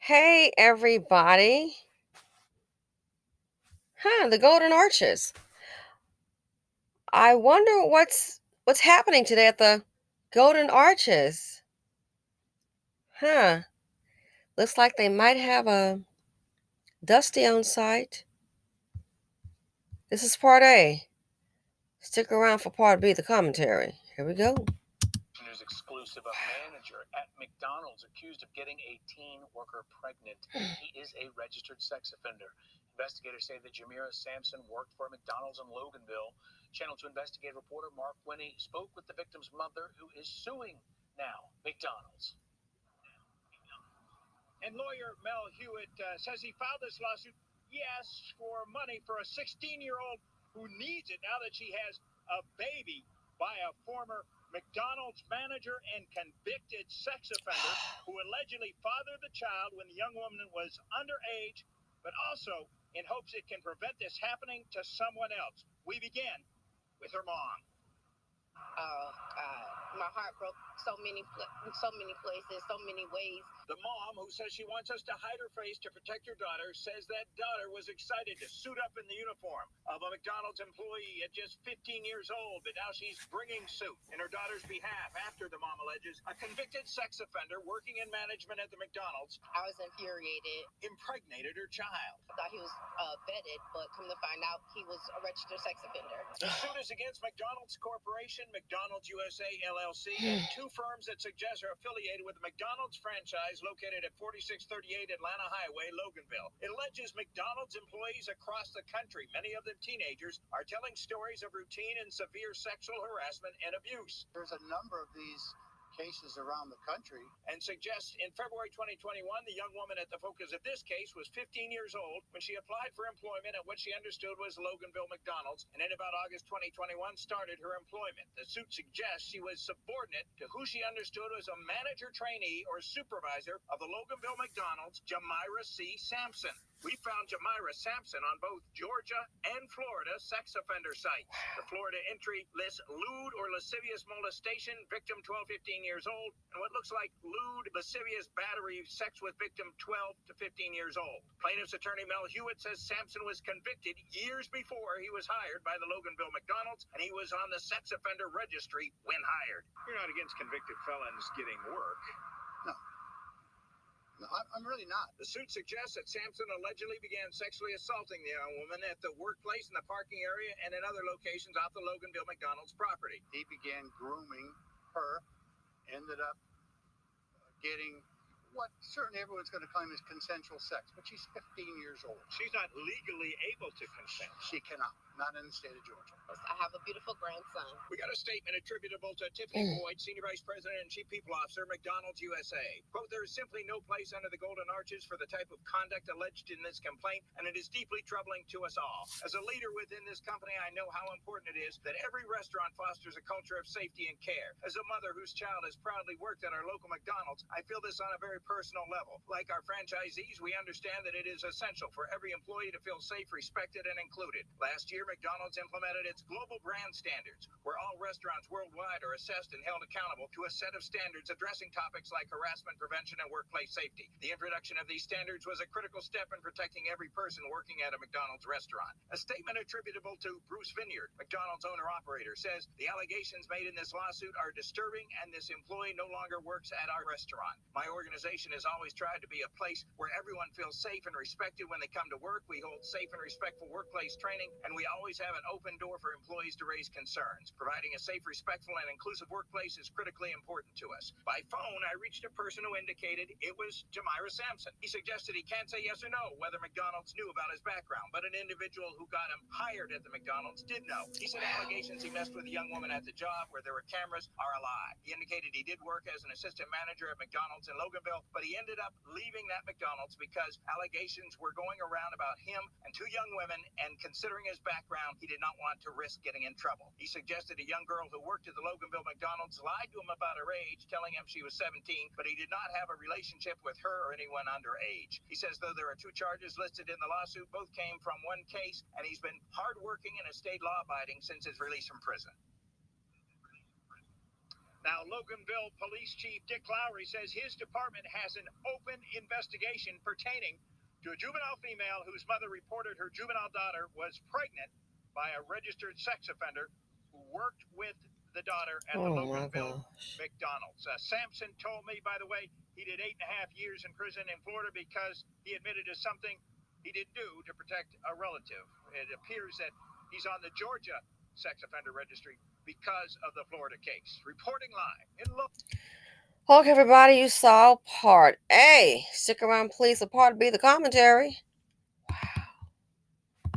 Hey everybody. The Golden Arches. I wonder what's happening today at the Golden Arches. Huh. Looks like they might have a Dusty on site. This is part A. Stick around for part B, the commentary. Here we go. News exclusive: a manager at McDonald's accused of getting a teen worker pregnant. He is a registered sex offender. Investigators say that Jamira Sampson worked for McDonald's in Loganville. Channel 2 investigative reporter Mark Winnie spoke with the victim's mother, who is suing now McDonald's. And lawyer Mel Hewitt says he filed this lawsuit, yes, for money for a 16-year-old who needs it now that she has a baby by a former McDonald's manager and convicted sex offender who allegedly fathered the child when the young woman was underage, but also in hopes it can prevent this happening to someone else. We begin with her mom. Oh God, my heart broke so many places, so many ways. The mom, who says she wants us to hide her face to protect her daughter, says that daughter was excited to suit up in the uniform of a McDonald's employee at just 15 years old, but now she's bringing suit in her daughter's behalf after the mom alleges a convicted sex offender working in management at the McDonald's I was infuriated. impregnated her child. I thought he was vetted, but come to find out he was a registered sex offender. The suit is against McDonald's Corporation, McDonalds USA LLC, and two firms that suggest are affiliated with the McDonald's franchise located at 4638 Atlanta Highway, Loganville. It alleges McDonald's employees across the country, many of them teenagers, are telling stories of routine and severe sexual harassment and abuse. There's a number of these cases around the country. And suggests in February 2021, the young woman at the focus of this case was 15 years old when she applied for employment at what she understood was Loganville McDonald's, and in about August 2021 started her employment. The suit suggests she was subordinate to who she understood was a manager, trainee, or supervisor of the Loganville McDonald's, Jamira Sampson. We found Jamira Sampson on both Georgia and Florida sex offender sites. The Florida entry lists lewd or lascivious molestation, victim 12-15 years old, and what looks like lewd, lascivious battery, sex with victim 12 to 15 years old. Plaintiff's attorney Mel Hewitt says Sampson was convicted years before he was hired by the Loganville McDonald's, and he was on the sex offender registry when hired. You're not against convicted felons getting work. No, I'm really not. The suit suggests that Sampson allegedly began sexually assaulting the young woman at the workplace, in the parking area, and in other locations off the Loganville McDonald's property. He began grooming her, ended up getting what certainly everyone's going to claim is consensual sex, but she's 15 years old. She's not legally able to consent. She cannot, not in the state of Georgia. I have a beautiful grandson. We got a statement attributable to Tiffany Boyd, Senior Vice President and Chief People Officer, McDonald's USA. Quote, there is simply no place under the Golden Arches for the type of conduct alleged in this complaint, and it is deeply troubling to us all. As a leader within this company, I know how important it is that every restaurant fosters a culture of safety and care. As a mother whose child has proudly worked at our local McDonald's, I feel this on a very personal level. Like our franchisees, we understand that it is essential for every employee to feel safe, respected, and included. Last year, McDonald's implemented its global brand standards, where all restaurants worldwide are assessed and held accountable to a set of standards addressing topics like harassment prevention and workplace safety. The introduction of these standards was a critical step in protecting every person working at a McDonald's restaurant. A statement attributable to Bruce Vineyard, McDonald's owner-operator, says the allegations made in this lawsuit are disturbing, and this employee no longer works at our restaurant. My organization has always tried to be a place where everyone feels safe and respected when they come to work. We hold safe and respectful workplace training, and we always have an open door for employees to raise concerns. Providing a safe, respectful, and inclusive workplace is critically important to us. By phone, I reached a person who indicated it was Jamira Sampson. He suggested he can't say yes or no whether McDonald's knew about his background, but an individual who got him hired at the McDonald's did know. He said allegations he messed with a young woman at the job where there were cameras are a lie. He indicated he did work as an assistant manager at McDonald's in Loganville, but he ended up leaving that McDonald's because allegations were going around about him and two young women, and considering his background, he did not want to risk getting in trouble. He suggested a young girl who worked at the Loganville McDonald's lied to him about her age, telling him she was 17, but he did not have a relationship with her or anyone underage. He says, though there are two charges listed in the lawsuit, both came from one case, and he's been hardworking and has stayed law-abiding since his release from prison. Now, Loganville Police Chief Dick Lowry says his department has an open investigation pertaining to a juvenile female whose mother reported her juvenile daughter was pregnant by a registered sex offender who worked with the daughter at the Loganville McDonald's. Sampson told me, by the way, he did 8.5 years in prison in Florida because he admitted to something he didn't do to protect a relative. It appears that he's on the Georgia sex offender registry because of the Florida case. Reporting live in Okay, everybody, you saw part A. Stick around, please, for part B, the commentary.